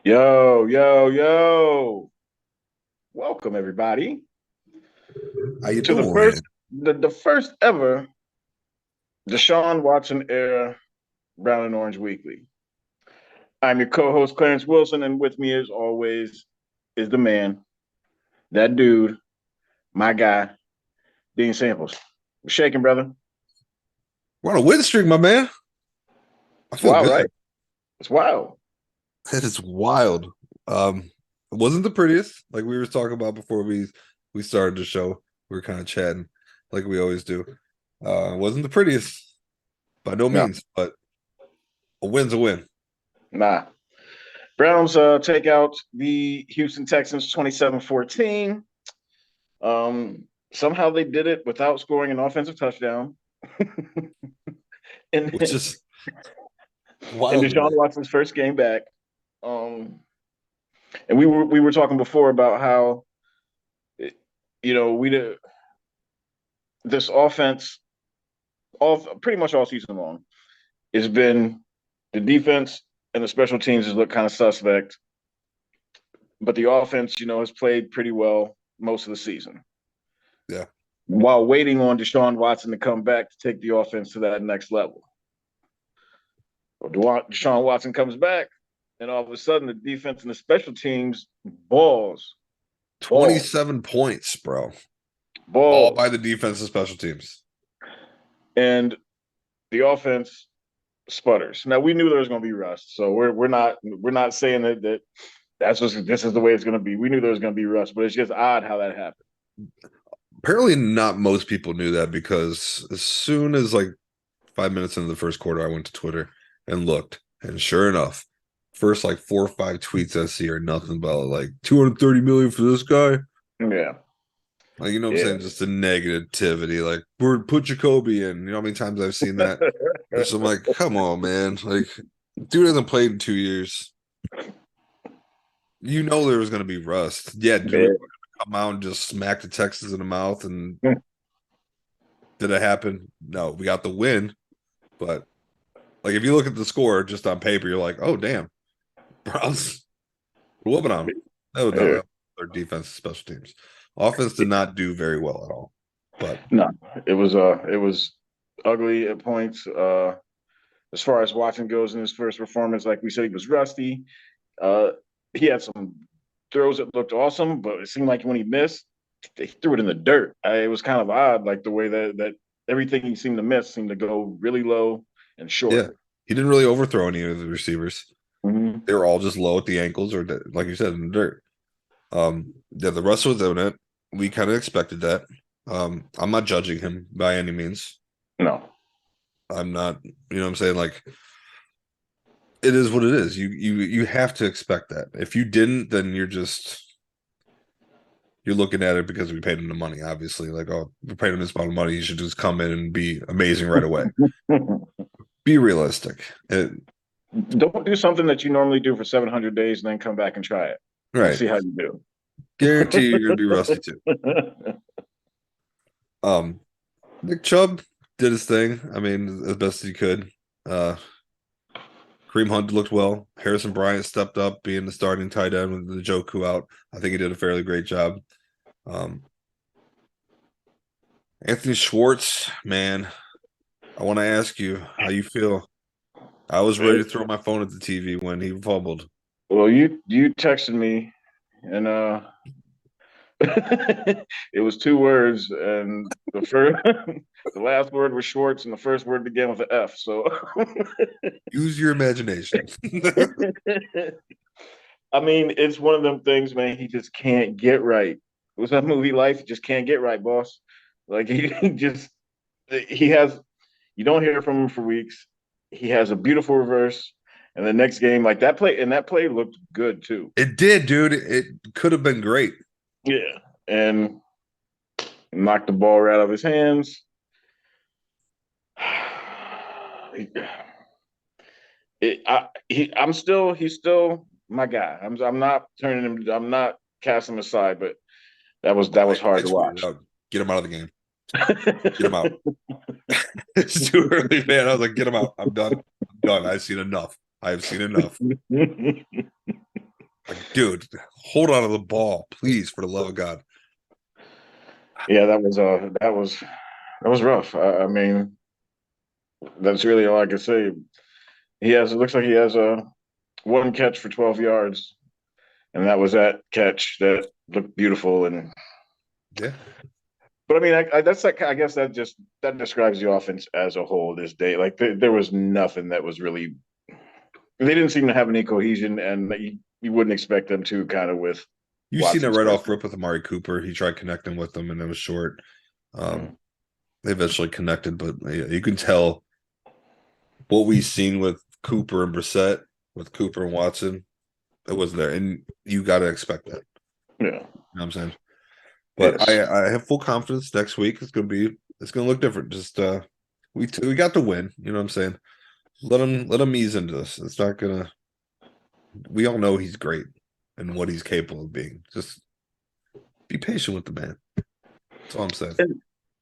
Yo, yo, yo. Welcome everybody How you to the doing? first the first ever Deshaun Watson era Brown and Orange Weekly. I'm your co-host Clarence Wilson, and with me as always is the man, that dude, my guy, Dean Samples. We're shaking, brother. We're on a win streak, my man. I It's feel wild, good. right? It's wild. It is wild. It wasn't the prettiest, like we were talking about before we started the show. We were kind of chatting like we always do. It wasn't the prettiest by no No, means, but a win's a win. nah. Browns take out the Houston Texans 27-14. Somehow they did it without scoring an offensive touchdown. and Which is in wild to Deshaun me. Watson's first game back. Um, and we were talking before about how you know we did this offense all pretty much all season long. It's been the defense and the special teams has looked kind of suspect, but the offense, has played pretty well most of the season. Yeah. While waiting on Deshaun Watson to come back to take the offense to that next level. Deshaun Watson comes back, and all of a sudden the defense and the special teams balls, balls, 27 points, bro. All by balls. the defense and special teams. And the offense sputters. Now we knew there was going to be rust, so we're not saying that that's just this is the way it's going to be. We knew there was going to be rust, but it's just odd how that happened. Apparently not most people knew that because as soon as like 5 minutes into the first quarter, I went to Twitter and looked, and sure enough, first like 4 or 5 tweets I see are nothing but like 230 million for this guy. Yeah, Like, you know what I'm yeah. saying? Just the negativity. Like, we're put Jacoby in. You know how many times I've seen that? It's I'm like, come on, man. Like, dude hasn't played in 2 years. You know there was gonna be rust. Yeah, did we Yeah. come out and just smack the Texans in the mouth and did it happen? No, we got the win, but like if you look at the score just on paper, you're like, oh damn, Browns whooping on them. Yeah. That their defense, special teams, offense did not do very well at all. But No, it was ugly at points. As far as Watson goes in his first performance, like we said, he was rusty. Uh, he had some throws that looked awesome, but it seemed like when he missed, they threw it in the dirt. It was kind of odd, like the way that everything he seemed to miss seemed to go really low and yeah, short. he didn't really overthrow any of the receivers. Mm-hmm. They were all just low at the ankles or like you said in the dirt. Yeah, the rest was in it. We kind of expected that. I'm not judging him by any means. No, I'm not, you know what I'm saying? Like it is what it is. You have to expect that. If you didn't, then you're looking at it because we paid him the money, obviously. Like, oh, we paid him this amount of money. He should just come in and be amazing right away. Be realistic. don't do something that you normally do for 700 days and then come back and try it and Right. see how you do. Guarantee you're gonna be rusty too. Um, Nick Chubb did his thing. I mean, as best as he could. Uh, Kareem Hunt looked well. Harrison Bryant stepped up, being the starting tight end with the Joku out. I think he did a fairly great job. Um, Anthony Schwartz, man, I want to ask you how you feel. I was ready to throw my phone at the TV when he fumbled. Well, you texted me, and it was two words, and the first, the last word was Schwartz, and the first word began with an F. So, Use your imagination. I mean, it's one of them things, man. He just can't get right. What's that movie Life? He just can't get right, boss. Like he just he has. You don't hear from him for weeks. He has a beautiful reverse, and the next game, like that play looked good too. It did, dude. It could have been great. Yeah, and knocked the ball right out of his hands. He's still my guy. I'm not turning him. I'm not casting him aside, but that was I hard to tweeted watch. out, get him out of the game. Get him out. It's too early, man. I was like, get him out. I'm done. I'm done. I've seen enough. I have seen enough. Like, dude, hold on to the ball, please, for the love of God. Yeah, that was rough. I mean, that's really all I can say. It looks like he has a one catch for 12 yards, and that was that catch that looked beautiful. And Yeah. but I mean, that's like I guess that describes the offense as a whole this day. Like there was nothing that was really. They didn't seem to have any cohesion, and you wouldn't expect them to kind of with You seen it Watson's right first. off rip with Amari Cooper. He tried connecting with them and it was short. Mm. They eventually connected, but you can tell what we've seen with Cooper and Brissett, with Cooper and Watson, it was there. And you got to expect that. Yeah. You know what I'm saying? But Yes. I have full confidence next week it's gonna look different. Just we got the win. You know what I'm saying? Let him ease into this. It's not gonna. We all know he's great and what he's capable of being. Just be patient with the man. That's all I'm saying.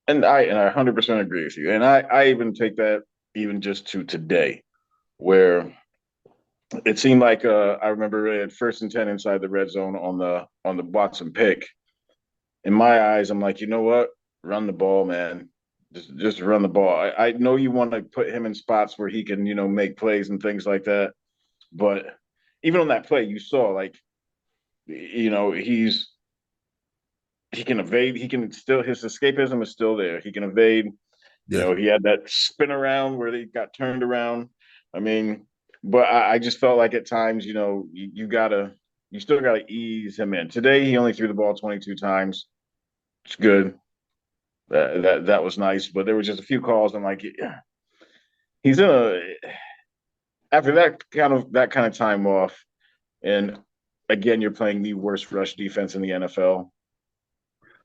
And I 100% agree with you. And I even take that even just to today, where it seemed like I remember at 1st and 10 inside the red zone on the Watson pick. In my eyes, I'm like, you know what? Run the ball, man. Just run the ball. I know you want to put him in spots where he can, make plays and things like that. But even on that play, you saw like, he can evade. He can still his escapism is still there. He can evade. Yeah, He had that spin around where they got turned around. I mean, but I just felt like at times, you still gotta ease him in. Today, he only threw the ball 22 times. It's good. That was nice, but there was just a few calls. I'm like, yeah, he's in a after that kind of time off, and again, you're playing the worst rush defense in the NFL.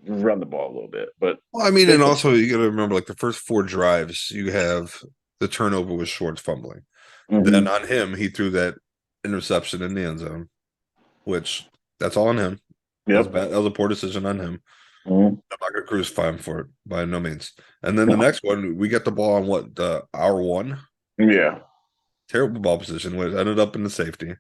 Run the ball a little bit, but well, I mean, and it's also you got to remember, like the first four drives, you have the turnover with Schwartz fumbling. Then mm-hmm. on him, he threw that interception in the end zone, which that's all on him. That was Yep. bad. That was a poor decision on him. Mm-hmm. I'm not gonna crucify him for it by no means. And then the No. next one, we get the ball on what the hour one, Yeah. terrible ball position, which ended up in the safety.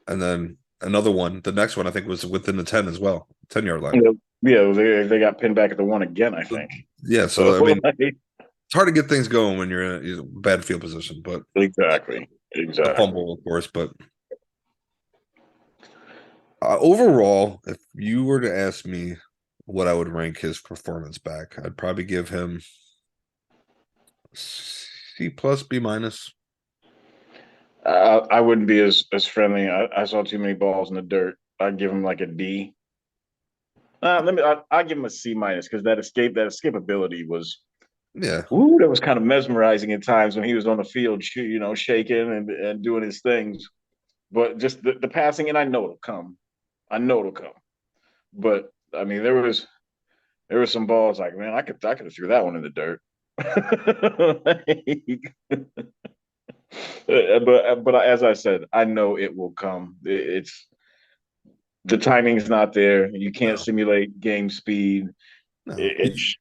And then another one, the next one I think was within the 10 as well, 10-yard line. Yeah, yeah, they got pinned back at the one again, I think. Yeah, So so I mean, like, it's hard to get things going when you're in a bad field position, but exactly, the exactly. fumble, of course. But overall, if you were to ask me what I would rank his performance back, I'd probably give him C plus, B minus. I wouldn't be as friendly. I saw too many balls in the dirt. I'd give him like a D. I'll give him a C minus because that escapability was, Yeah, ooh, that was kind of mesmerizing at times when he was on the field, shaking and doing his things. But just the passing, and I know it'll come. I know it'll come. But I mean, there were some balls like, man, I could have threw that one in the dirt. But as I said, I know it will come. It's the timing's not there. You can't no, simulate game speed. no. It's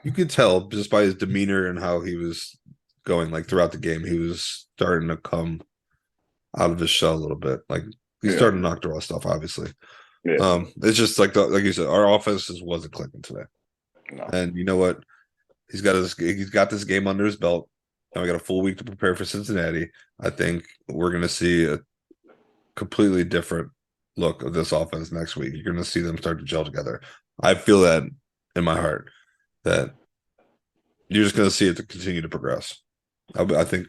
You could tell just by his demeanor and how he was going, like throughout the game, he was starting to come out of his shell a little bit. Like he's yeah, starting to knock the rust off, obviously. yeah, It's just like you said, our offense just wasn't clicking today. no, And you know what? He's got this game under his belt. Now we got a full week to prepare for Cincinnati. I think we're gonna see a completely different look of this offense next week. You're gonna see them start to gel together. I feel that in my heart that you're just gonna see it to continue to progress. I think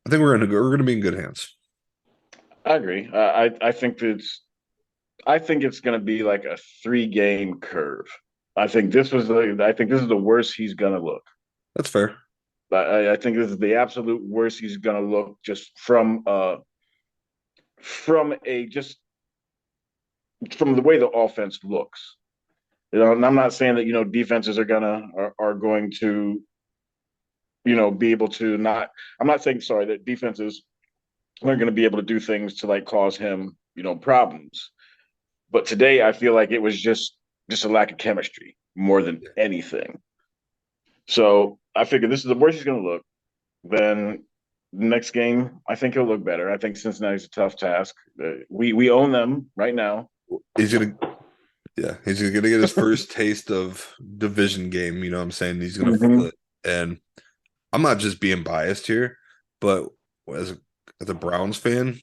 we're gonna be in good hands. I agree. I think it's going to be like a 3 game curve. I think this is the worst he's going to look. That's fair. I think this is the absolute worst he's going to look just from the way the offense looks. And I'm not saying that defenses are going to be able to not. I'm not saying sorry that defenses aren't going to be able to do things to like cause him problems. But today I feel like it was just a lack of chemistry more than anything. So I figured this is the worst he's going to look. Then next game, I think he'll look better. I think Cincinnati's a tough task. We own them right now. He's gonna, yeah, he's gonna get his first taste of division game. You know what I'm saying? He's gonna feel Hmm. it. And I'm not just being biased here, but as a, as a Browns fan,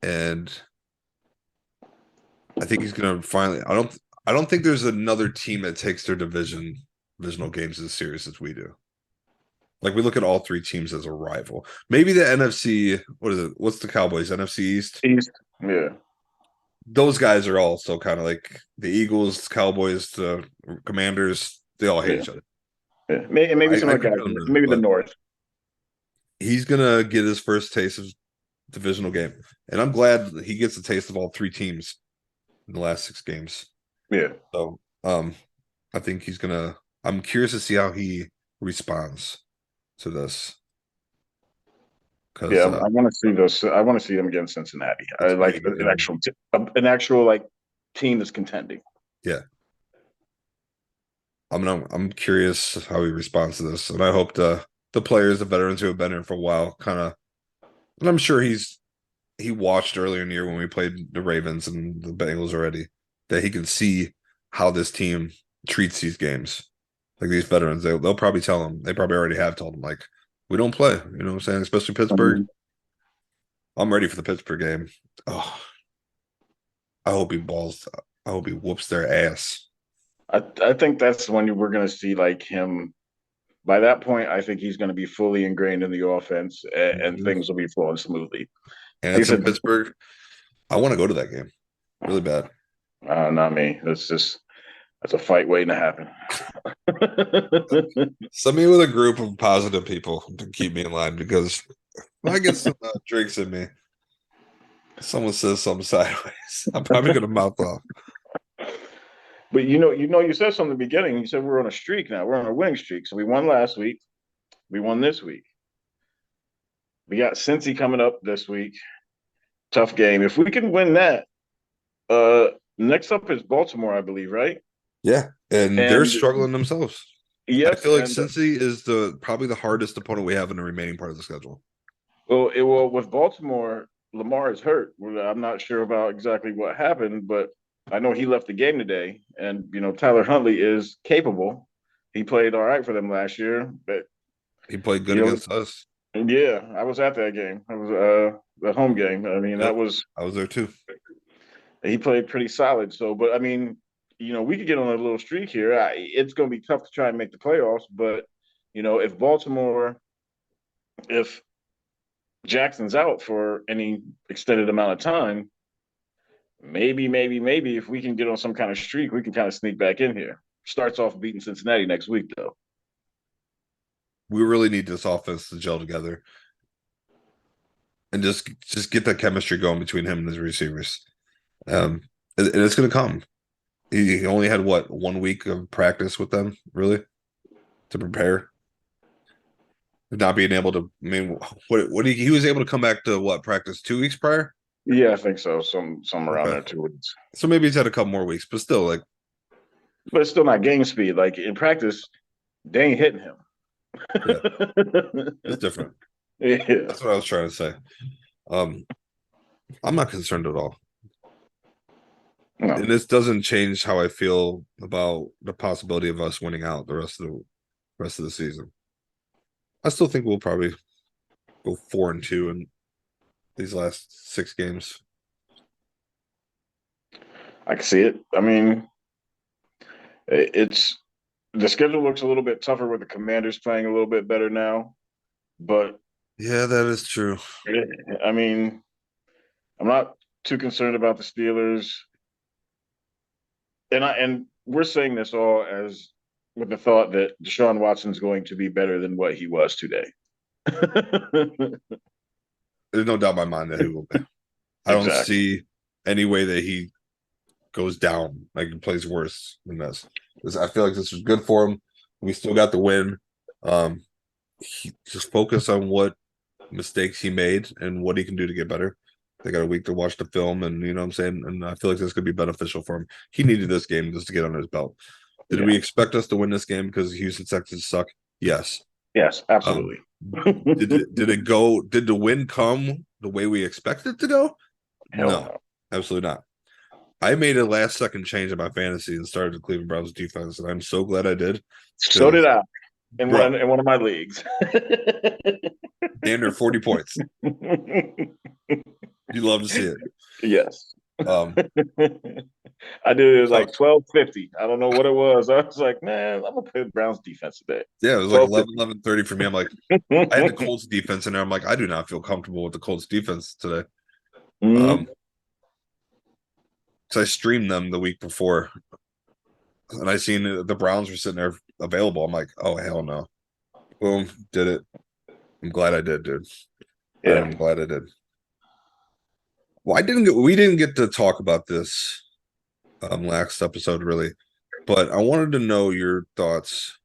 and I think he's gonna finally. I don't think there's another team that takes their divisional games as serious as we do. Like we look at all three teams as a rival. Maybe the NFC. What is it? What's the Cowboys? NFC East. East, yeah, Those guys are also kind of like the Eagles, Cowboys, the Commanders. They all hate yeah, each other. yeah. Maybe some I of the guys, compare them to them, maybe the but North. he's gonna get his first taste of divisional game, and I'm glad that he gets a taste of all three teams in the last 6 games. Yeah, So, I think he's gonna. I'm curious to see how he responds to this yeah. because I want to see those. I want to see them against Cincinnati. I it's like big. And an actual like team that's contending. yeah, I'm curious how he responds to this, and I hope the players, the veterans who have been here for a while, kind of. And I'm sure he watched earlier in the year when we played the Ravens and the Bengals already that he can see how this team treats these games. Like these veterans, they'll probably tell him. They probably already have told him like we don't play. You know what I'm saying? Especially Pittsburgh. Mhm. I'm ready for the Pittsburgh game. Oh, I hope he balls. I hope he whoops their ass. I think that's when we're going to see like him. By that point, I think he's going to be fully ingrained in the offense, and Mhm. things will be flowing smoothly. And Like I it's in said, Pittsburgh. I want to go to that game really bad. not me. That's a fight waiting to happen. Send me with a group of positive people to keep me in line because if I get some drinks in me, someone says something sideways, I'm probably gonna mouth off. But you said something in the beginning. You said we're on a streak now. We're on a winning streak. So we won last week. We won this week. We got Cincy coming up this week. Tough game. If we can win that, uh, next up is Baltimore, I believe, right? Yeah, and they're And struggling themselves. I yes, feel like and Cincy is the probably the hardest opponent we have in the remaining part of the schedule. well, with Baltimore, Lamar is hurt. Well, I'm not sure about exactly what happened, but I know he left the game today. And Tyler Huntley is capable. He played all right for them last year, but He played good you know, against us. yeah, I was at that game. I was the home game. I mean, Yep, that was I was there too. he played pretty solid. So, but I mean, we could get on a little streak here. It's going to be tough to try and make the playoffs, but if Baltimore, if Jackson's out for any extended amount of time, maybe if we can get on some kind of streak, we can kind of sneak back in here. Starts off beating Cincinnati next week, though. We really need this offense to gel together and just get that chemistry going between him and his receivers. And it's going to come. He only had what 1 week of practice with them, really, to prepare. Not being able to, I mean, what he was able to come back to what practice 2 weeks prior? Yeah, I think so. Some around Okay, there too. so maybe he's had a couple more weeks, but still, like, But it's still not game speed. Like in practice, they ain't hitting him. yeah, it's different. Yeah. That's what I was trying to say. Um, I'm not concerned at all, and No. this doesn't change how I feel about the possibility of us winning out the rest of the season. I still think we'll probably go 4-2 in these last 6 games. I can see it. I mean, it's the schedule looks a little bit tougher with the Commanders playing a little bit better now. But Yeah, that is true. I mean, I'm not too concerned about the Steelers. And we're saying this all as with the thought that Deshaun Watson's going to be better than what he was today. There's no doubt in my mind that he will be. I don't Exactly. see any way that he goes down, like he plays worse than this. I feel like this was good for him. We still got the win. Just focus on what mistakes he made and what he can do to get better. They got a week to watch the film, and you know what I'm saying. And I feel like this could be beneficial for him. He needed this game just to get under his belt. Did Yeah. we expect us to win this game because Houston Texans suck? Yes. Yes, absolutely. Did it go? Did the win come the way we expected it to go? Hell No, no. absolutely not. I made a last second change in my fantasy and started the Cleveland Browns defense, and I'm so glad I did So did because, I in bro, one of my leagues. damn near 40 points. You love to see it. Yes. Um, I did it was so like 1250. I don't know what it was. I was like, man, I'm gonna play Browns defense today. yeah, it was like 11, 1250. 11:30 for me. I'm like, I had the Colts defense in there. I'm like, I do not feel comfortable with the Colts defense today. Mhm. Um, so I streamed them the week before, and I seen the Browns were sitting there available. I'm like, oh hell no. Boom, did it. I'm glad I did, dude. I Yeah. am glad I did. Well, we didn't get to talk about this last episode really, but I wanted to know your thoughts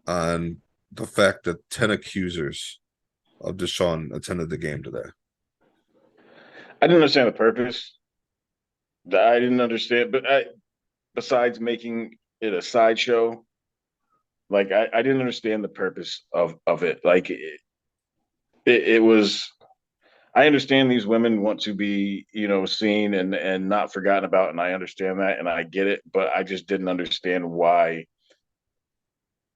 on the fact that 10 accusers of Deshaun attended the game today. I didn't understand the purpose. I didn't understand, but besides making it a sideshow, like I didn't understand the purpose of it. Like it was. I understand these women want to be, seen and not forgotten about, and I understand that, and I get it, but I just didn't understand why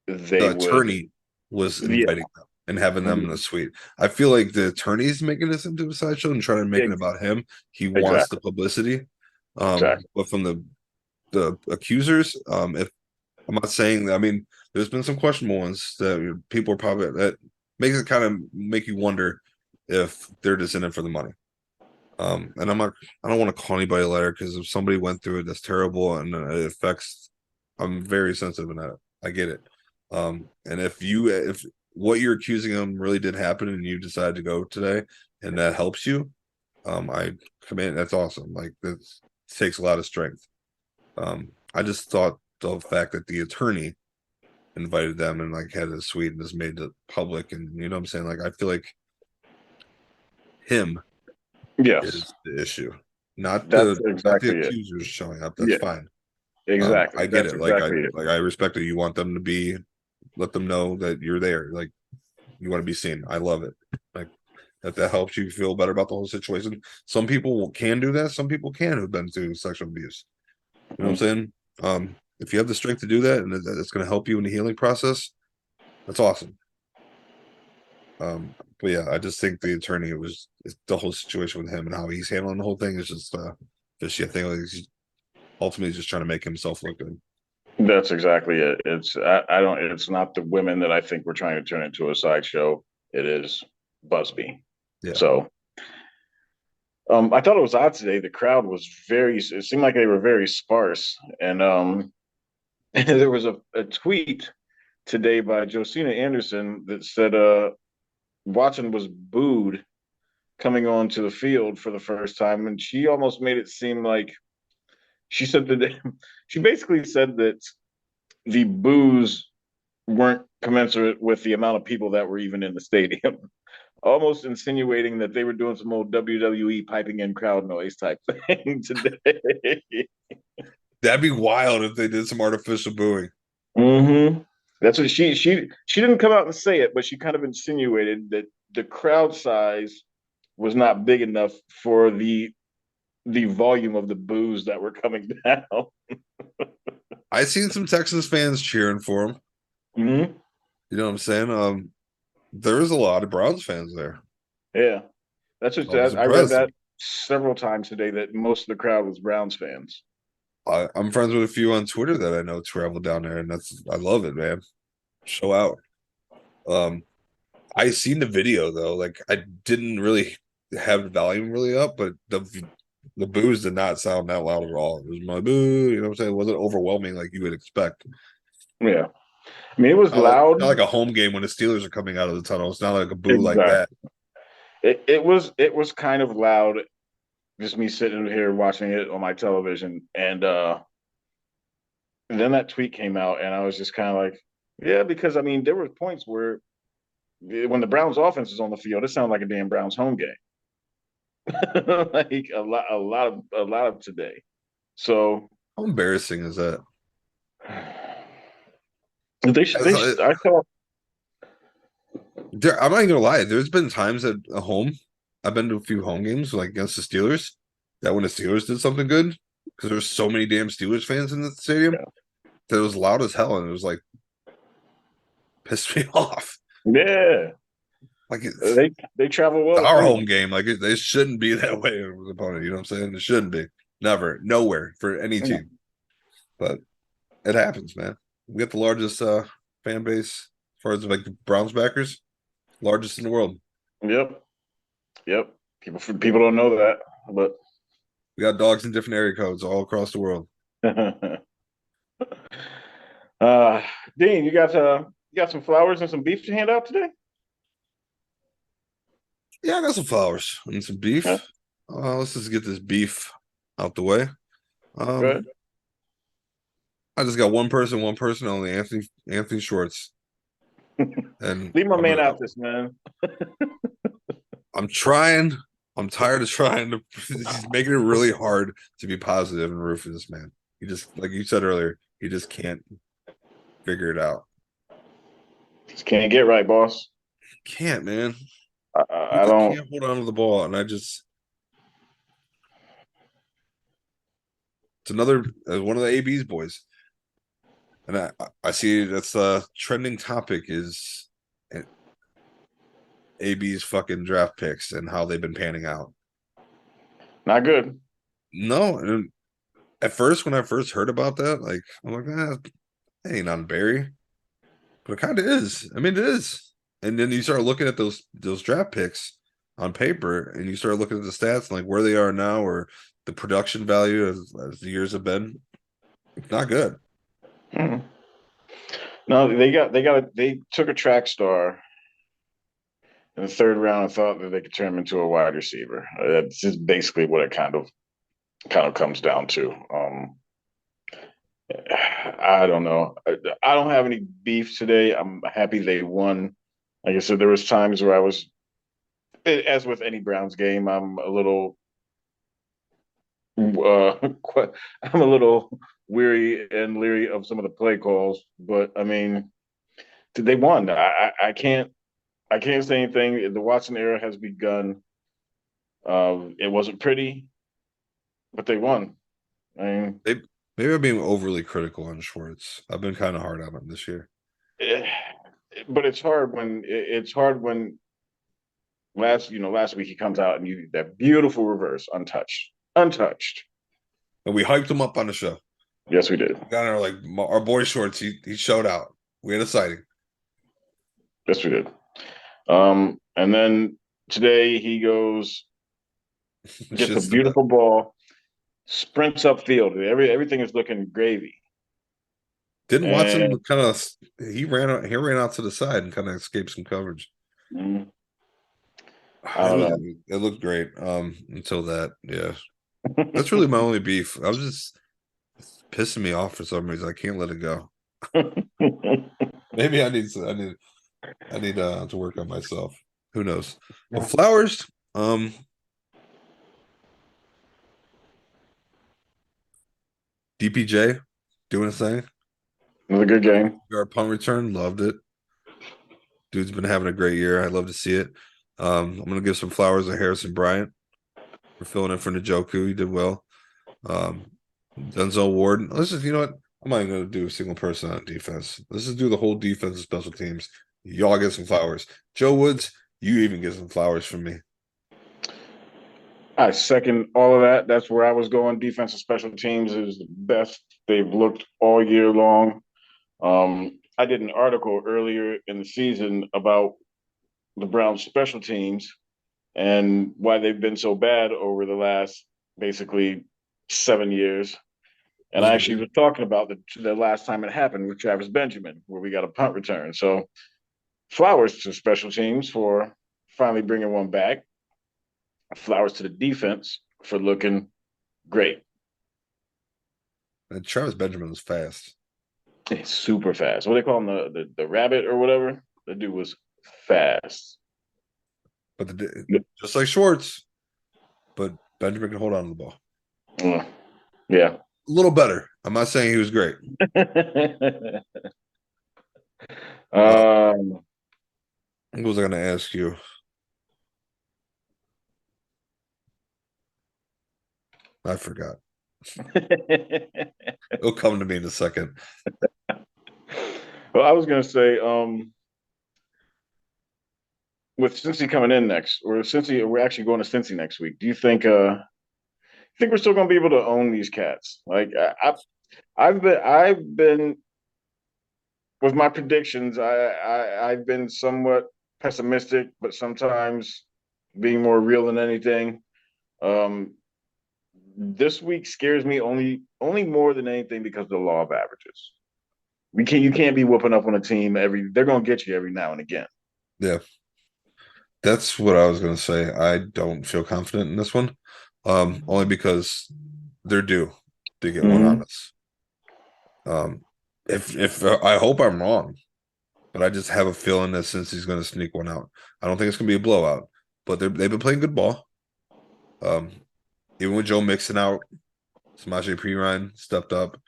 they The would. attorney was Yeah, inviting them and having them in the suite. I feel like the attorney's making this into a sideshow and trying to make it about him. He wants the exactly, publicity. exactly. But from the accusers, if I'm not saying that, I mean, there's been some questionable ones that people are probably that makes it kind of make you wonder if they're just in it for the money. And I don't want to call anybody a liar because if somebody went through it, that's terrible and it affects. I'm very sensitive in that. I get it. And if what you're accusing them really did happen and you decide to go today and that helps you, I commend. That's awesome. Like that takes a lot of strength. I just thought the fact that the attorney invited them and like had a suite and just made it public and you know what I'm saying, like I feel like him Yes, is the issue, not that's the exactly it. accusers showing up. That's Yeah, fine. exactly. I get That's it. Like exactly it. I respect it. You want them to be, let them know that you're there. Like you want to be seen. I love it. Like that helps you feel better about the whole situation. Some people can do that. Some people can who've been through sexual abuse. You know what I'm Mhm. saying? If you have the strength to do that and it's going to help you in the healing process, that's awesome. But yeah, I just think the attorney was the whole situation with him and how he's handling the whole thing is just fishy. I think like he's ultimately just trying to make himself look good. That's exactly it. I don't. It's not the women that I think we're trying to turn into a sideshow. It is Busby. Yeah. So I thought it was odd today. The crowd was very. It seemed like they were very sparse, and there was a tweet today by Josina Anderson that said Watson was booed coming onto the field for the first time, and she almost made it seem like she said that she basically said that the boos weren't commensurate with the amount of people that were even in the stadium. Almost insinuating that they were doing some old WWE piping in crowd noise type thing today. That'd be wild if they did some artificial booing. Mm-hmm. That's what she didn't come out and say it, but she kind of insinuated that the crowd size was not big enough for the volume of the boos that were coming down. I seen some Texans fans cheering for him. Mm-hmm. You know what I'm saying? There was a lot of Browns fans there. Yeah, that's I what was I read impressed. that several times today. That most of the crowd was Browns fans. I'm friends with a few on Twitter that I know travel down there, and I love it, man. Show out. Um, I seen the video though. Like I didn't really have the volume really up, but the boos did not sound that loud at all. It was my boo. You know what I'm saying? It wasn't overwhelming like you would expect. Yeah, I mean it was loud. Not like a home game when the Steelers are coming out of the tunnel. It's not like a boo like that. Exactly. It was kind of loud. Just me sitting here watching it on my television, and then that tweet came out, and I was just kind of like, yeah, because I mean there were points where when the Browns offense is on the field, it sounded like a damn Browns home game. Like a lot of today. So How embarrassing is that? they should. As I, I thought I'm not even gonna lie. There's been times at home, I've been to a few home games like against the Steelers, that when the Steelers did something good, because there's so many damn Steelers fans in the stadium, that it was loud as hell, and it was like pissed me off. Yeah, Like it's they travel well our too. home game. Like they shouldn't be that way with the opponent. You know what I'm saying? It shouldn't be. Never, nowhere for any team. But it happens, man. We got the largest fan base as far as like the Browns backers, largest in the world. Yep, yep. People don't know that, but We got dogs in different area codes all across the world. uh, Dean, you got some flowers and some beef to hand out today? Yeah, I got some flowers and some Yeah, beef. Let's just get this beef out the way. good. I just got one person only, Anthony Schwartz, and Leave my man out this, man. I'm trying. I'm tired of trying to. He's making it really hard to be positive and root for this man. He just, like you said earlier, he just can't figure it out. Just can't get right, boss. Can't, man. He I just don't. can't hold on to the ball, and it's another one of the AB's boys, and I see that's the trending topic is AB's fucking draft picks and how they've been panning out. Not good. No, and at first when I first heard about that, like I'm like, ain't on Barry, but it kind of is. I mean, it is. And then you start looking at those draft picks on paper, and you start looking at the stats and like where they are now, or the production value as the years have been. It's not good. Hmm. No, they took a track star in the third round and thought that they could turn him into a wide receiver. That's just basically what it kind of comes down to. I don't know. I don't have any beef today. I'm happy they won. Like I said, there was times where I was, as with any Browns game, I'm a little, I'm a little weary and leery of some of the play calls. But I mean, they won. I can't say anything. The Watson era has begun. It wasn't pretty, but they won. I mean, They maybe I'm being overly critical on Schwartz. I've been kind of hard on him this year. eh, but it's hard when last week he comes out and you that beautiful reverse, untouched. And we hyped him up on the show. Yes, we did. Got our like our boy Schwartz. He showed out. We had a sighting. Yes, we did. And then today he goes, gets a Just the best. beautiful ball, sprints upfield. Everything is looking gravy. Didn't Watson And kind of he ran out to the side and kind of escaped some coverage. I don't know. It looked great. Until that, yeah. That's really my only beef. I was just pissing me off for some reason. I can't let it go. Maybe I need to work on myself. Who knows? But Flowers, DPJ doing a thing. Another good game. Our punt return, loved it. Dude's been having a great year. I love to see it. I'm gonna give some flowers to Harrison Bryant for filling in for Njoku. He did well. Um, Denzel Ward. Let's just, you know what? I'm not even gonna do a single person on defense. Let's just do the whole defense and special teams. Y'all get some flowers. Joe Woods, you even get some flowers from me. I second all of that. That's where I was going. Defensive special teams is the best they've looked all year long. I did an article earlier in the season about the Browns special teams and why they've been so bad over the last basically 7 years. And Was I it actually was talking about the last time it happened with Travis Benjamin, where we got a punt return. So flowers to special teams for finally bringing one back. Flowers to the defense for looking great. and Travis Benjamin was fast. It's super fast. What do they call him? The rabbit or whatever? The dude was fast. But just like Schwartz, but Benjamin can hold on to the ball. Yeah. A little better. I'm not saying he was great. Uh, um, What was I going to ask you? I forgot. It'll come to me in a second. Well, I was gonna say, with Cincy coming in next, or Cincy, we're actually going to Cincy next week. Do you think we're still gonna be able to own these cats? Like I've been with my predictions. I've been somewhat pessimistic, but sometimes being more real than anything. Um, this week scares me only more than anything because of the law of averages. You can't be whooping up on a team every. They're gonna get you every now and again. Yeah, that's what I was going to say. I don't feel confident in this one, only because they're due to get one on Mm-hmm. us. Um, if I hope I'm wrong, but I just have a feeling that since he's going to sneak one out, I don't think it's going to be a blowout. But they've been playing good ball. Um, even with Joe Mixon out, Samaje Perine stepped up.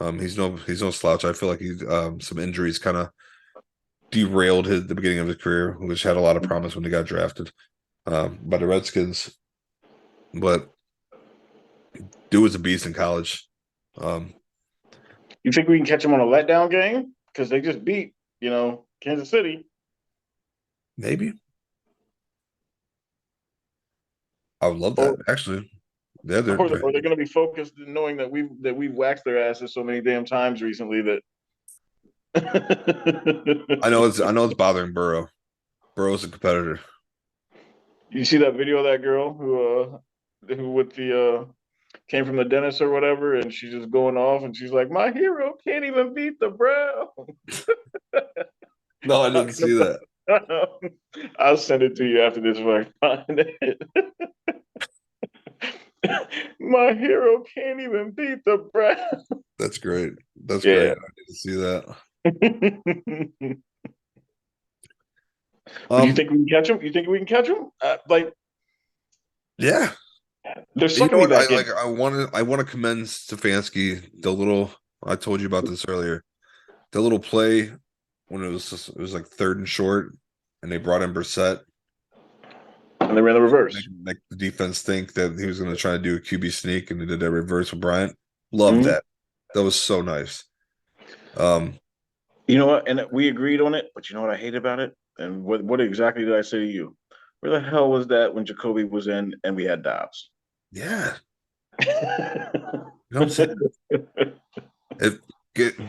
He's no slouch. I feel like he's some injuries kind of derailed the beginning of his career, which had a lot of promise when he got drafted by the Redskins. But dude was a beast in college. Um, You think we can catch them on a letdown game because they just beat Kansas City, maybe I would love or that actually. Yeah, they're or they're going to be focused in knowing that we've waxed their asses so many damn times recently that. I know it's bothering Burrow. Burrow's a competitor. You see that video of that girl who with the came from the dentist or whatever, and she's just going off, and she's like, "My hero can't even beat the Brown." No, I didn't see that. I'll send it to you after this if I find it. My hero can't even beat the Brown. That's great. That's great. Yeah. I need to see that. But you Um, think we can catch him? You think we can catch him? Like yeah. they're You know sucking me what? I back in. like. I want to commend Stefanski. The little I told you about this earlier. The little play when it was like third and short, and they brought in Brissett, And they ran the reverse. make the defense think that he was going to try to do a QB sneak, and they did that reverse with Bryant. Love Mhm. that. That was so nice. Um, You know what? And we agreed on it, but you know what I hate about it? And what exactly did I say to you? Where the hell was that when Jacoby was in and we had Dobbs? yeah, you know what I'm saying. If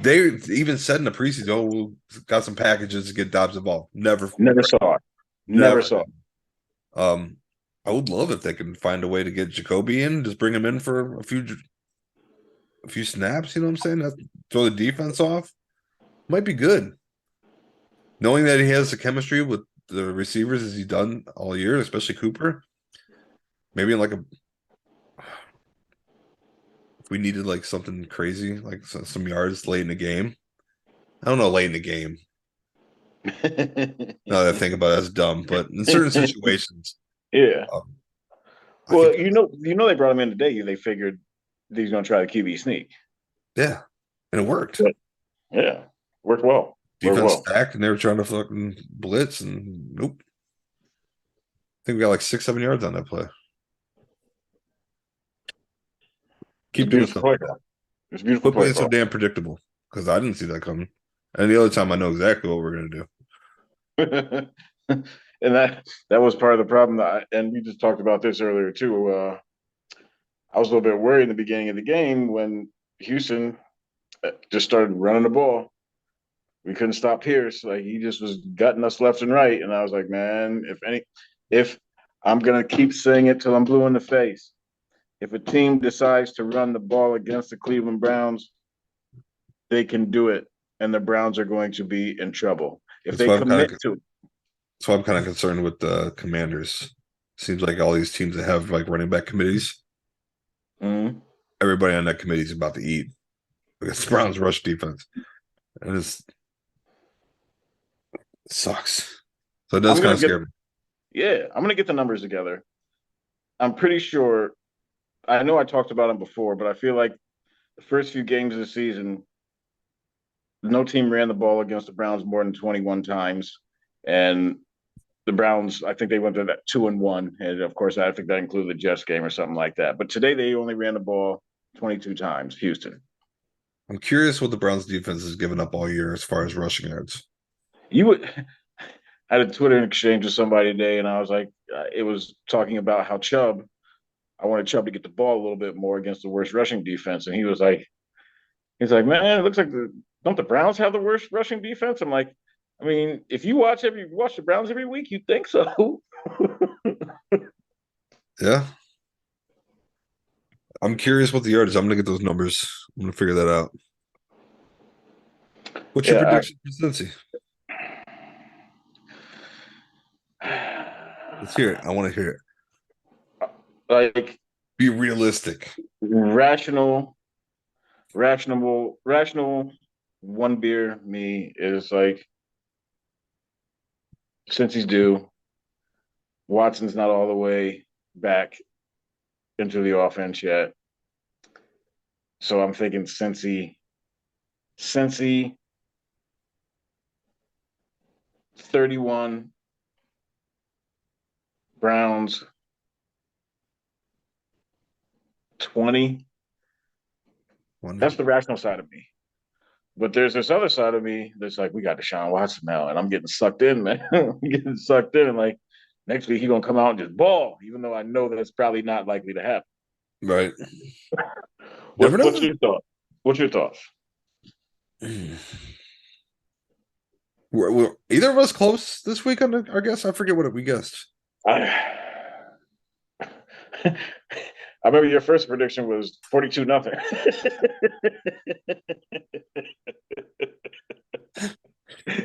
they even said in the preseason, "Oh, we got some packages to get Dobbs involved." Never, Never saw it. Never never saw did. it. Um, I would love if they can find a way to get Jacoby in, just bring him in for a few snaps. You know what I'm saying? Throw the defense off. Might be good. Knowing that he has the chemistry with the receivers as he's done all year, especially Cooper. Maybe in like if we needed like something crazy, like some yards late in the game. I don't know, late in the game. Now that I think about it, that's dumb. But in certain situations, Yeah. um, I Well, think they brought him in today. They figured he's going to try the QB sneak. yeah, and it worked. But yeah, worked well. Worked Defense well. stacked, and they were trying to fucking blitz, and nope. I think we got like 6, 7 yards on that play. It's a Keep doing beautiful stuff play like that. call. It's a beautiful Quit play playing so call. damn predictable because I didn't see that coming. And the other time, I know exactly what we're gonna do. And that was part of the problem. And we just talked about this earlier too. I was a little bit worried in the beginning of the game when Houston just started running the ball. We couldn't stop Pierce. Like he just was gutting us left and right. And I was like, man, if I'm gonna keep saying it till I'm blue in the face. If a team decides to run the ball against the Cleveland Browns, they can do it, and the Browns are going to be in trouble if That's they why I'm kind commit of to it. that's why I'm kind of concerned with the Commanders. Seems like all these teams that have like running back committees, Mm-hmm. everybody on that committee is about to eat because the Browns rush defense, and it sucks. So it does I'm kind gonna of get scare me. Yeah, I'm gonna get the numbers together. I'm pretty sure. I know I talked about them before, but I feel like the first few games of the season, no team ran the ball against the Browns more than 21 times. And the Browns, I think they went to that 2-1, and of course, I think that included the Jets game or something like that. But today they only ran the ball 22 times. Houston, I'm curious what the Browns defense has given up all year as far as rushing yards. you would. I had a Twitter exchange with somebody today, and I was like, it was talking about how Chubb. I wanted Chubb to get the ball a little bit more against the worst rushing defense, and he's like, man, it looks like don't the Browns have the worst rushing defense? I'm like, I mean, if you watch the Browns every week, you think so. Yeah. I'm curious what the yardage. I'm gonna get those numbers. I'm gonna figure that out. What's your Yeah, prediction for Cincy? Let's hear it. I want to hear it. like Be realistic. rational, rational. One beer, me is like since he's due, Watson's not all the way back into the offense yet. So I'm thinking Cincy 31, Browns 20. One. That's the rational side of me. But there's this other side of me that's like, we got Deshaun Watson now, and I'm getting sucked in, man. I'm getting sucked in. And like next week, he's gonna come out and just ball, even though I know that's probably not likely to happen. Right. Never What's know. your thought? What's your thoughts? Were either of us close this week on our guess? I forget what we guessed. I I remember your first prediction was 42 nothing.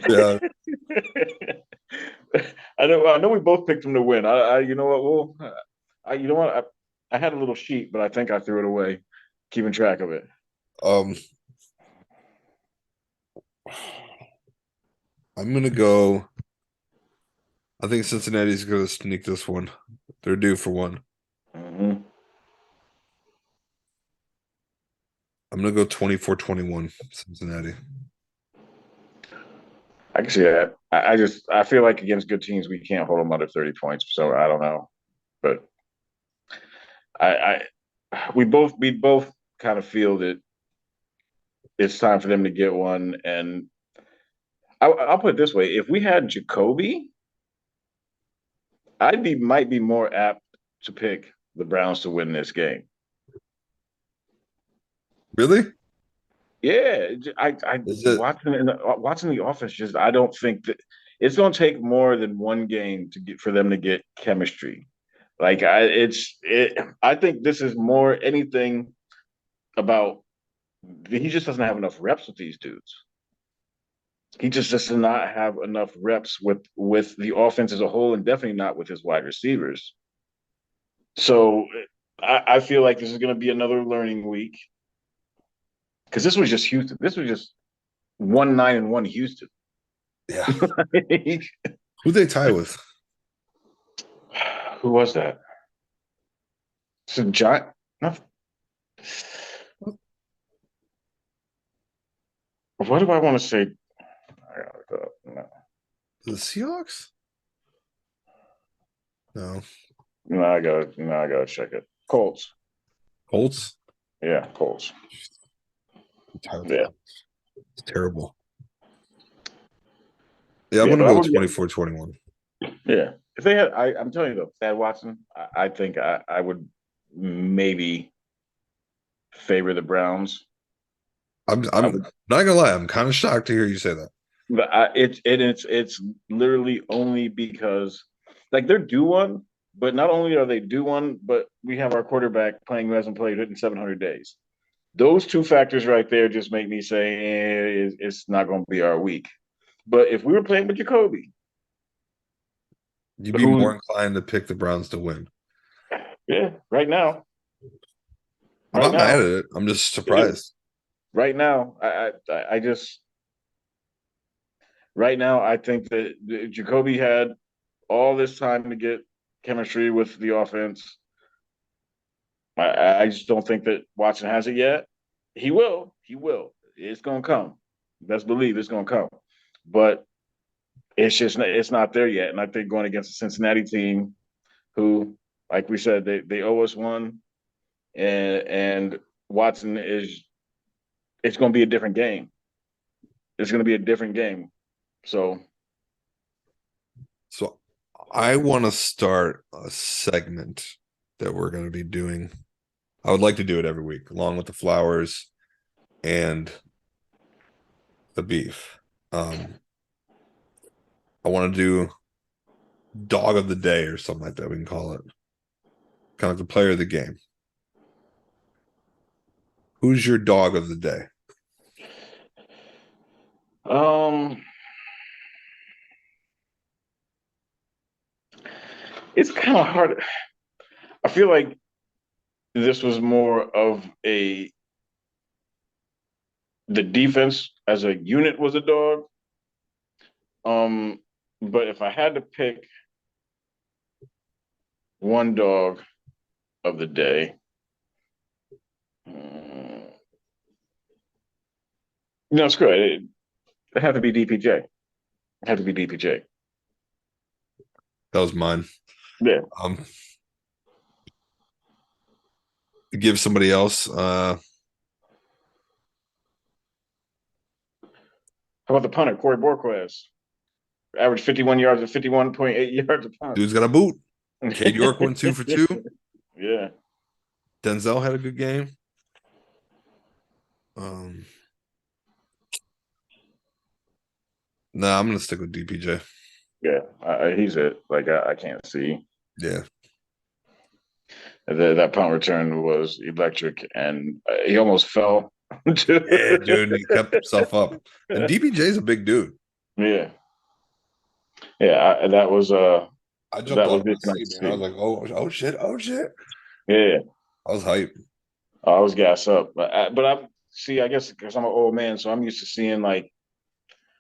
Yeah. I know we both picked him to win. You know what? You know what? I had a little sheet, but I think I threw it away, keeping track of it. Um, I'm gonna go. I think Cincinnati's gonna sneak this one. They're due for one. Mm-hmm. I'm gonna go 24-21, Cincinnati. I can see that. I feel like against good teams we can't hold them under 30 points. So I don't know, but we both kind of feel that it's time for them to get one. And I'll put it this way: if we had Jacoby, might be more apt to pick the Browns to win this game. Really? Yeah, I Is it watching the offense. Just I don't think that it's going to take more than one game to get for them to get chemistry. Like I think this is more anything about he just doesn't have enough reps with these dudes. He just does not have enough reps with the offense as a whole, and definitely not with his wide receivers. So I feel like this is going to be another learning week because this was just Houston. This was just 1-9-1 Houston. yeah. Who they tie with? Who was that? So John. No, what do I want to say? No, The Seahawks? No. no, I gotta check it. Colts. Colts? Yeah, Colts. Tie with the Yeah, Colts. It's terrible. Yeah, I'm yeah, gonna but I go would. 24-21. Yeah, if they had, I'm telling you though, if they had Watson, I think I would maybe favor the Browns. I I'm would, not gonna lie, I'm kind of shocked to hear you say that. but it's literally only because like they're due one, but not only are they due one, but we have our quarterback playing who hasn't played it in 700 days. Those two factors right there just make me say it's not going to be our week. But if we were playing with Jacoby, You'd be more who, inclined to pick the Browns to win. yeah, I'm right not mad now, at it. I'm just yeah, surprised. right now, I just right now I think that Jacoby had all this time to get chemistry with the offense. I just don't think that Watson has it yet. He will. He will. It's gonna come. Best believe it's gonna come. But it's not there yet. And I think going against a Cincinnati team who, like we said, they owe us one, and Watson is it's going to be a different game. It's going to be a different game. So So I want to start a segment that we're going to be doing. I would like to do it every week, along with the flowers and the beef. I want to do dog of the day or something like that. We can call it kind of the player of the game. Who's your dog of the day? um, it's kind of hard. I feel like this was more of a the defense as a unit was a dog. Um, but if I had to pick one dog of the day, no, screw it. It had to be DPJ. It had to be DPJ. That was mine. Yeah. Give somebody else. How about the punter, Corey Borquez? Average 51 yards and 51.8 yards a punt. Dude's got a boot. Cade York went 2 for 2. Yeah. Denzel had a good game. I'm gonna stick with DPJ. Yeah, he's it. Like I can't see. Yeah. That punt return was electric, and he almost fell. Yeah, dude, he kept himself up. And DPJ's a big dude. Yeah, yeah. That was I jumped that out was of my just nice seat, to man. I see. was like, oh shit, oh shit. Yeah, I was hyped. I was gassed up, but I see. I guess because I'm an old man, so I'm used to seeing like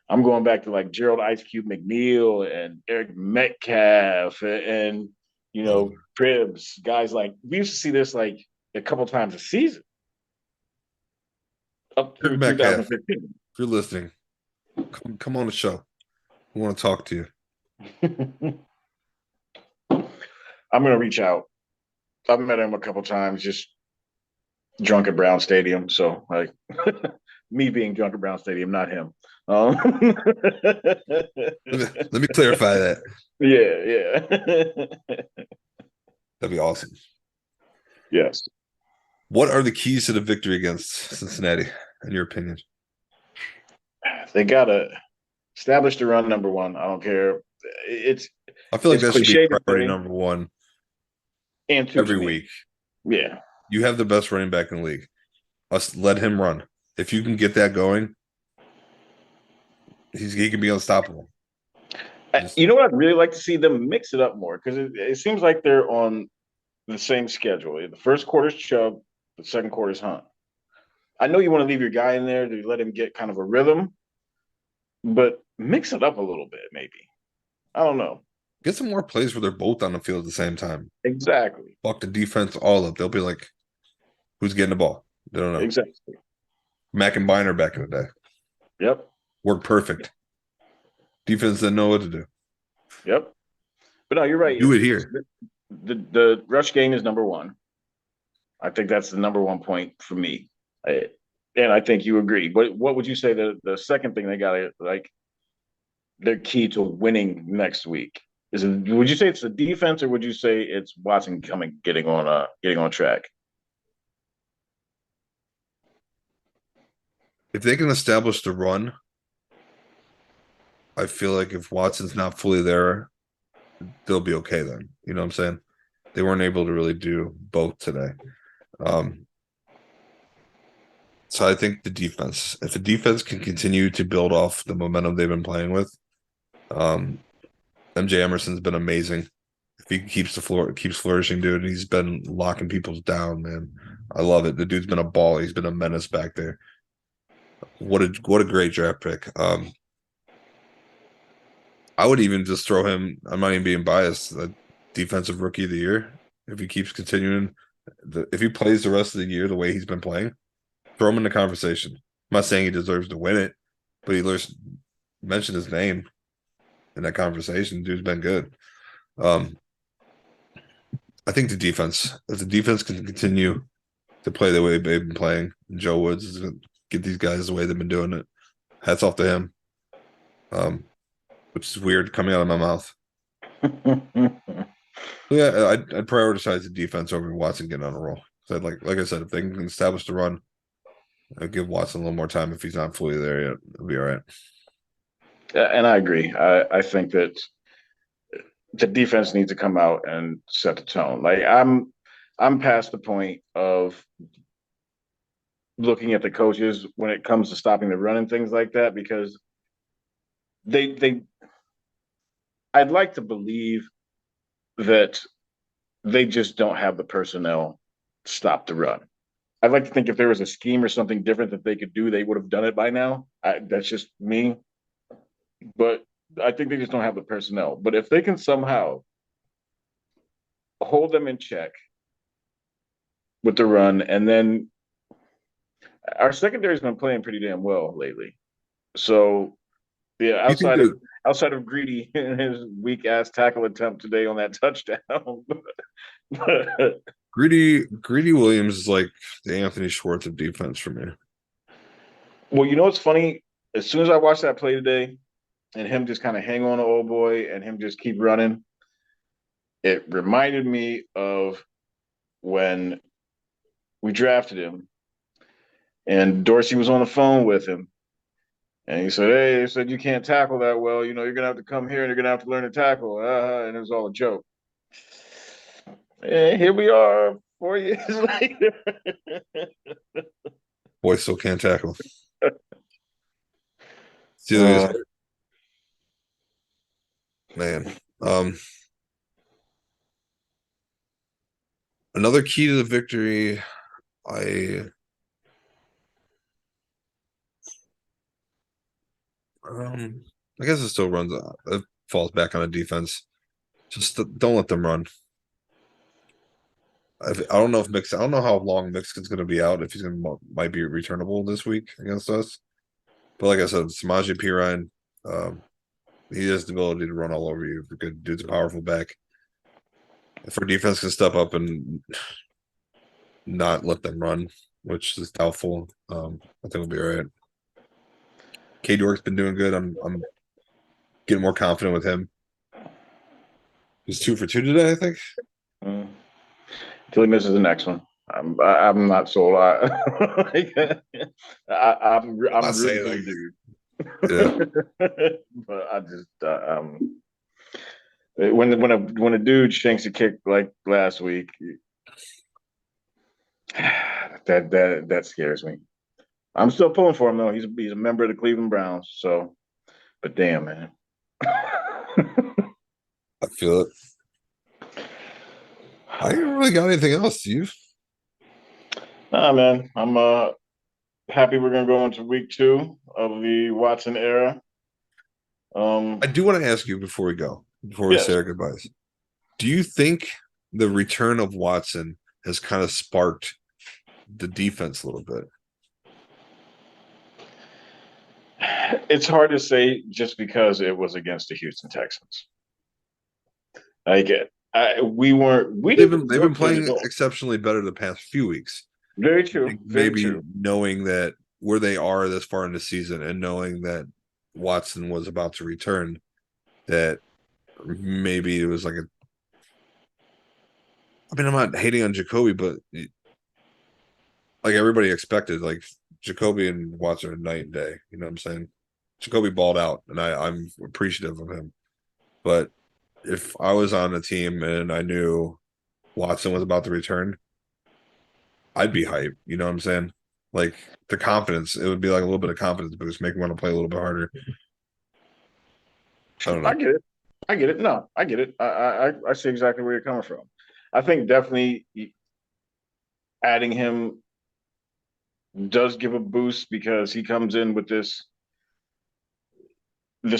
I'm going back to like Gerald Ice Cube McNeil and Eric Metcalf and Cribs guys like we used to see this like a couple times a season up Eric through Metcalf, 2015. if you're listening, come on the show. We want to talk to you. I'm gonna reach out. I've met him a couple times, just drunk at Brown Stadium. So like me being drunk at Brown Stadium, not him. Um, Let me clarify that. yeah. That'd be awesome. Yes. What are the keys to the victory against Cincinnati, in your opinion? They gotta establish the run number one. I don't care. It's I feel like it's that should be cliche to priority say, number one and two to every me. week. Yeah. You have the best running back in the league. Let him run. If you can get that going, he can be unstoppable. You know what? I'd really like to see them mix it up more because it seems like they're on the same schedule. The first quarter's Chubb, the second quarter's Hunt. I know you want to leave your guy in there to let him get kind of a rhythm, but mix it up a little bit, maybe. I don't know. Get some more plays where they're both on the field at the same time. Exactly. Fuck the defense all up. They'll be like, who's getting the ball? They don't know. Exactly. Mack and Biner back in the day. Yep. Worked perfect. Defense didn't know what to do. Yep. But no, you're right. Do it here. The rush game is number one. I think that's the number one point for me. And I think you agree. What would you say the second thing they got to like their key to winning next week? Is it would you say it's the defense or would you say it's Watson getting on track? If they can establish the run, I feel like if Watson's not fully there, they'll be okay then. You know what I'm saying? They weren't able to really do both today. So I think the defense, if the defense can continue to build off the momentum they've been playing with, MJ Emerson's been amazing. If he keeps flourishing, dude, he's been locking people down, man. I love it. The dude's been a ball. He's been a menace back there. What a great draft pick. I would even just throw him. I'm not even being biased. The defensive rookie of the year. If he keeps continuing, if he plays the rest of the year the way he's been playing, throw him in the conversation. I'm not saying he deserves to win it, but he mentioned his name. in that conversation. Dude's been good. Um, I think if the defense can continue to play the way they've been playing, Joe Woods is going to get these guys the way they've been doing it. Hats off to him. Which is weird coming out of my mouth. But yeah, I'd prioritize the defense over Watson getting on a roll. So like I said, if they can establish the run, I'd give Watson a little more time if he's not fully there yet. It'll be all right. And I agree. I think that the defense needs to come out and set the tone. Like I'm past the point of looking at the coaches when it comes to stopping the run and things like that because they I'd like to believe that they just don't have the personnel to stop the run. I'd like to think if there was a scheme or something different that they could do, they would have done it by now. That's just me, but I think they just don't have the personnel. But if they can somehow hold them in check with the run, and then our secondary's been playing pretty damn well lately. So yeah, You think that outside of Greedy and his weak ass tackle attempt today on that touchdown. Greedy Williams is like the Anthony Schwartz of defense for me? Well, you know what's funny? As soon as I watched that play today, and him just kind of hang on to old boy and him just keep running, it reminded me of when we drafted him and Dorsey was on the phone with him. And he said, "Hey, they said you can't tackle that well. You know, you're gonna have to come here and you're gonna have to learn to tackle." And it was all a joke. And here we are, 4 years later. Boy still can't tackle. Uh, Serious man. Um, Another key to the victory. I um, I guess it still runs. It falls back on the defense. Just don't let them run. I don't know if Mix. I don't know how long Mixon's going to be out. If he's going to might be returnable this week against us. But like I said, Samaje Perine, um, he has the ability to run all over you. The good dude's a powerful back. If our defense can step up and not let them run, which is doubtful, I think we'll be all right. K Dork's been doing good. I'm getting more confident with him. He's 2 for 2 today, I think. until he misses the next one. I'm not sold. I'm I'm not rooting saying for like, the yeah, dude, but I just when a dude shanks a kick like last week, that scares me. I'm still pulling for him though. He's a member of the Cleveland Browns. So, but damn man. I feel it. I ain't really got anything else. You? Nah, man. I'm happy we're gonna go into week 2 of the Watson era. I do want to ask you before we go, before we say Yes, our goodbyes. Do you think the return of Watson has kind of sparked the defense a little bit? it's hard to say just because it was against the Houston Texans. I get. We didn't They've been look good at playing all. exceptionally better the past few weeks. Very I true. think Very maybe true. knowing that where they are this far in the season and knowing that Watson was about to return, that maybe it was like a. I mean, I'm not hating on Jacoby, but like everybody expected, like Jacoby and Watson are night and day. You know what I'm saying? Jacoby balled out, and I'm appreciative of him. But if I was on a team and I knew Watson was about to return, I'd be hyped. You know what I'm saying? Like the confidence, it would be like a little bit of confidence boost, make me want to play a little bit harder. I don't I know. get it. I get it. No, I get it. I see exactly where you're coming from. I think definitely adding him does give a boost because he comes in with this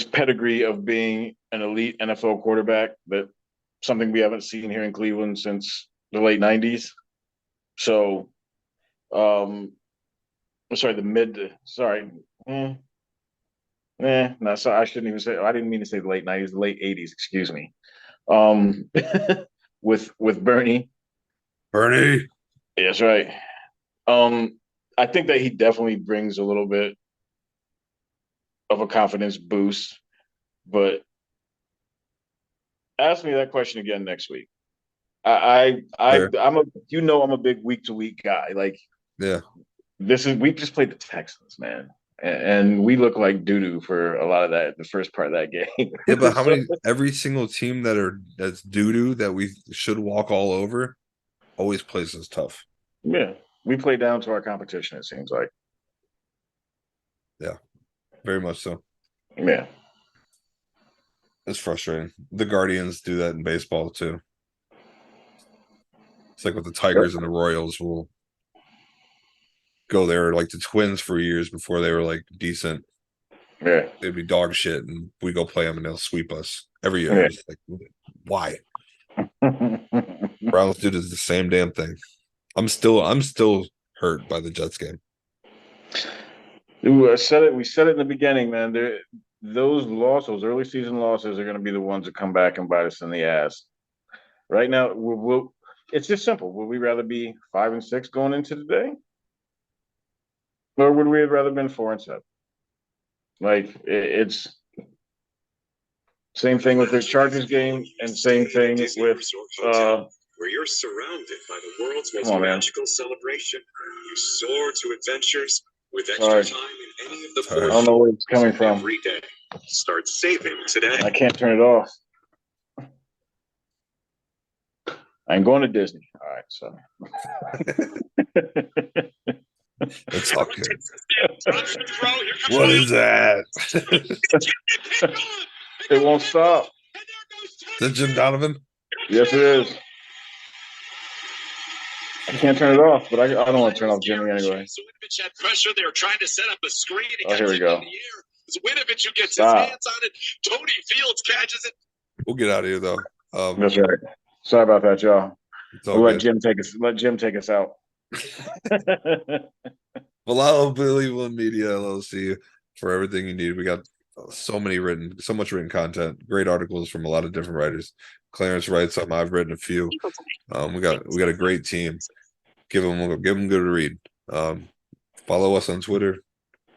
pedigree of being an elite NFL quarterback that something we haven't seen here in Cleveland since the late '90s. So, sorry, the mid. Sorry, No, so I shouldn't even say. I didn't mean to say the late '90s, the late '80s. Excuse me. Um, with Bernie. Bernie. Yeah, that's right. Um, I think that he definitely brings a little bit of a confidence boost. But ask me that question again next week. Fair. I'm a, I'm a big week to week guy. Like Yeah. we just played the Texans, man, and we look like doo doo for a lot of that, the first part of that game. Yeah, but how So, many every single team that's doo-doo that we should walk all over always plays us tough. yeah, we play down to our competition. It seems like, Yeah, very much so. yeah, It's frustrating. The Guardians do that in baseball too. It's like with the yep, Tigers and the Royals will go there like the Twins for years before they were like decent. yeah, They'd be dog shit, and we go play them and they'll sweep us every year. yeah. It's like, why? Browns do the same damn thing. I'm still hurt by the Jets game. Ooh, I said it. We said it in the beginning, man. Those early season losses, are going to be the ones that come back and bite us in the ass. Right now, it's just simple. Would we rather be 5-6 going into the day, or would we have rather been 4-7? Like it's same thing with the Chargers game, and same thing with where you're surrounded by the world's most come on, man. magical celebration. You soar to adventures with Sorry. extra time in any of the Sorry. I four don't know where it's coming from. every day. Start saving today. I can't turn it off. I'm going to Disney. All right, so It's all good. What is that? it won't stop. Is that Jim Donovan? Yes, it is. I can't turn it off, but I don't want to turn off Jimmy anyway. Winovich had pressure. They were trying to set up a screen. Oh, here we go. Winovich who gets Stop. his hands on it. Tony Fields catches it. We'll get out of here though. That's right. Sorry about that, y'all. It's all We'll good. let Jim take us out. Valhalla Believal Media LLC for everything you need. We got so much written content, great articles from a lot of different writers. Clarence writes some, I've written a few. We got a great team. Give them good to read. Follow us on Twitter.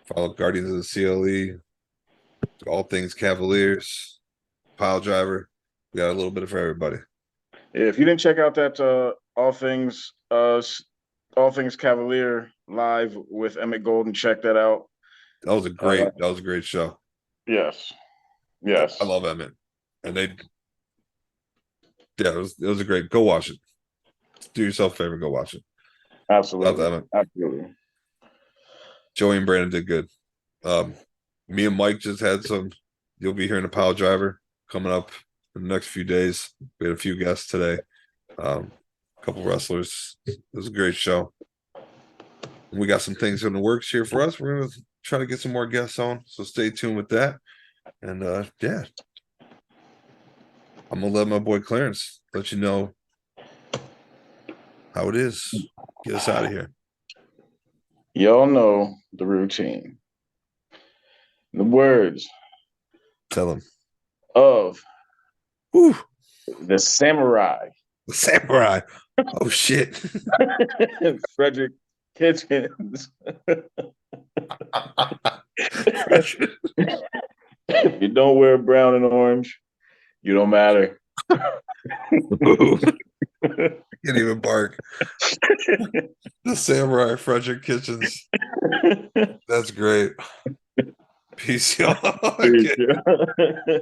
Follow Guardians of the CLE. All things Cavaliers. Pile Driver. We got a little bit for everybody. If you didn't check out that all things Cavalier live with Emmett Golden, check that out. That was a great show. Yes. I love Emmett. And it was a great, go watch it. Do yourself a favor, go watch it. Absolutely. Absolutely. Joey and Brandon did good. Me and Mike just had you'll be hearing a Pile Driver coming up in the next few days. We had a few guests today. A couple wrestlers. It was a great show. We got some things in the works here for us. We're going to try to get some more guests on, so stay tuned with that. And yeah, I'm going to let my boy Clarence let you know how it is. Get us out of here. Y'all know the routine. The words. Tell him. Of Whew. the samurai. The samurai. Oh, shit. Frederick Kitchens. If you don't wear brown and orange, you don't matter. Can't even bark. The samurai Frederick Kitchens. That's great. Peace, y'all. Peace, yeah.